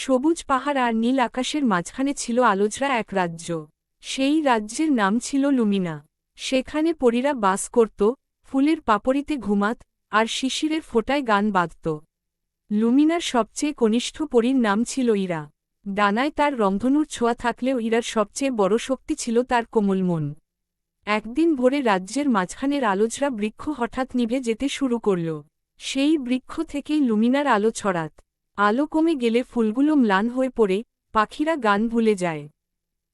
সবুজ পাহাড় আর নীল আকাশের মাঝখানে ছিল আলোঝরা এক রাজ্য। সেই রাজ্যের নাম ছিল লুমিনা। সেখানে পরীরা বাস করত, ফুলের পাপড়িতে ঘুমাত, আর শিশিরের ফোঁটায় গান বাজত। লুমিনার সবচেয়ে কনিষ্ঠ পরীর নাম ছিল ইরা। ডানায় তার রংধনুর ছোঁয়া থাকলেও ইরার সবচেয়ে বড় শক্তি ছিল তার কোমল মন। একদিন ভোরে রাজ্যের মাঝখানের আলোঝরা বৃক্ষ হঠাৎ নিভে যেতে শুরু করল। সেই বৃক্ষ থেকেই লুমিনার আলো ছড়াত। আলো কমে গেলে ফুলগুলো ম্লান হয়ে পড়ে, পাখিরা গান ভুলে যায়।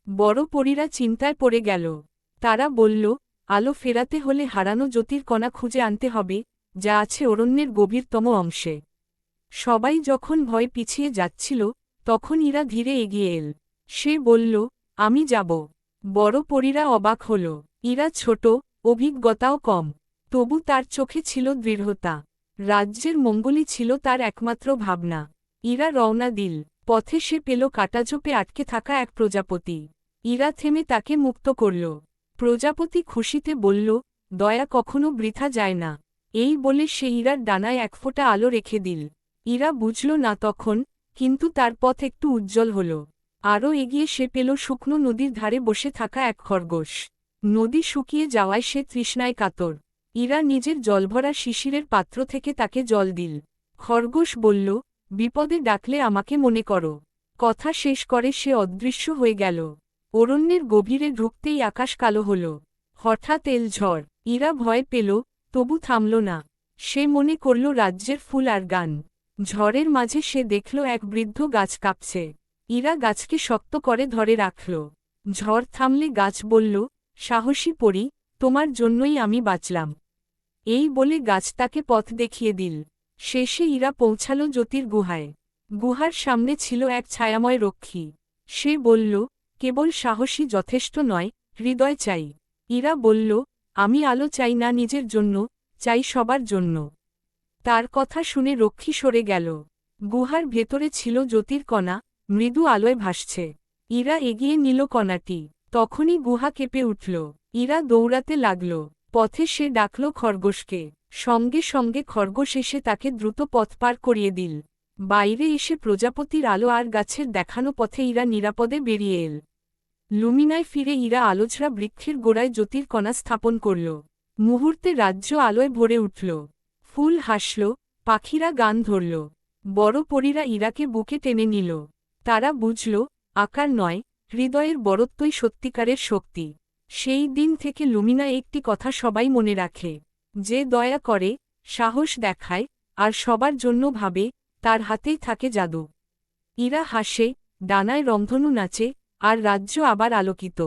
বড় পরীরা চিন্তায় পড়ে গেল। তারা বলল, আলো ফেরাতে হলে হারানো জ্যোতির কণা খুঁজে আনতে হবে, যা আছে অরণ্যের গভীরতম অংশে। সবাই যখন ভয় পিছিয়ে যাচ্ছিল, তখন ইরা ধীরে এগিয়ে এল। সে বলল, আমি যাব। বড় পরীরা অবাক হল। ইরা ছোট, অভিজ্ঞতাও কম, তবু তার চোখে ছিল দৃঢ়তা। রাজ্যের মঙ্গলই ছিল তার একমাত্র ভাবনা। ইরা রওনা দিল। পথে সে পেল কাটাঝোপে আটকে থাকা এক প্রজাপতি। ইরা থেমে তাকে মুক্ত করল। প্রজাপতি খুশিতে বলল, দয়া কখনো বৃথা যায় না। এই বলে সে ইরার ডানায় এক ফোঁটা আলো রেখে দিল। ইরা বুঝল না তখন, কিন্তু তার পথ একটু উজ্জ্বল হল। আরও এগিয়ে সে পেল শুকনো নদীর ধারে বসে থাকা এক খরগোশ। নদী শুকিয়ে যাওয়ায় সে তৃষ্ণায় কাতর। ইরা নিজের জলভরা শিশিরের পাত্র থেকে তাকে জল দিল। খরগোশ বলল, বিপদে ডাকলে আমাকে মনে করো। কথা শেষ করে সে অদৃশ্য হয়ে গেল। অরণ্যের গভীরে ঢুকতেই আকাশ কালো হল। হঠাৎ এল ঝড়। ইরা ভয় পেল, তবু থামল না। সে মনে করল রাজ্যের ফুল আর গান। ঝড়ের মাঝে সে দেখল এক বৃদ্ধ গাছ কাঁপছে। ইরা গাছকে শক্ত করে ধরে রাখল। ঝড় থামলে গাছ বলল, সাহসী পরী, তোমার জন্যই আমি বাঁচলাম। এই বলে গাছ তাকে পথ দেখিয়ে দিল। শেষে ইরা পৌঁছাল জ্যোতির গুহায়। গুহার সামনে ছিল এক ছায়াময় রক্ষী। সে বলল, কেবল সাহসী যথেষ্ট নয়, হৃদয় চাই। ইরা বলল, আমি আলো চাই না নিজের জন্য, চাই সবার জন্য। তার কথা শুনে রক্ষী সরে গেল। গুহার ভেতরে ছিল জ্যোতির কণা, মৃদু আলোয় ভাসছে। ইরা এগিয়ে নিল কণাটি। তখনই গুহা কেঁপে উঠল। ইরা দৌড়াতে লাগল। পথে সে ডাকল খরগোশকে। সঙ্গে সঙ্গে খরগোশ এসে তাকে দ্রুত পথ পার করিয়ে দিল। বাইরে এসে প্রজাপতির আলো আর গাছের দেখানো পথে ইরা নিরাপদে বেরিয়ে এল। লুমিনায় ফিরে ইরা আলোছড়া বৃক্ষের গোড়ায় জ্যোতির কণা স্থাপন করল। মুহূর্তে রাজ্য আলোয় ভরে উঠল। ফুল হাসল, পাখিরা গান ধরল। বড় পরীরা ইরাকে বুকে টেনে নিল। তারা বুঝল, আকার নয়, হৃদয়ের বড়ত্বই সত্যিকারের শক্তি। সেই দিন থেকে লুমিনা একটি কথা সবাই মনে রাখে, যে দয়া করে, সাহস দেখায়, আর সবার জন্য ভাবে, তার হাতেই থাকে জাদু। ইরা হাসে, ডানায় রংধনু নাচে, আর রাজ্য আবার আলোকিত।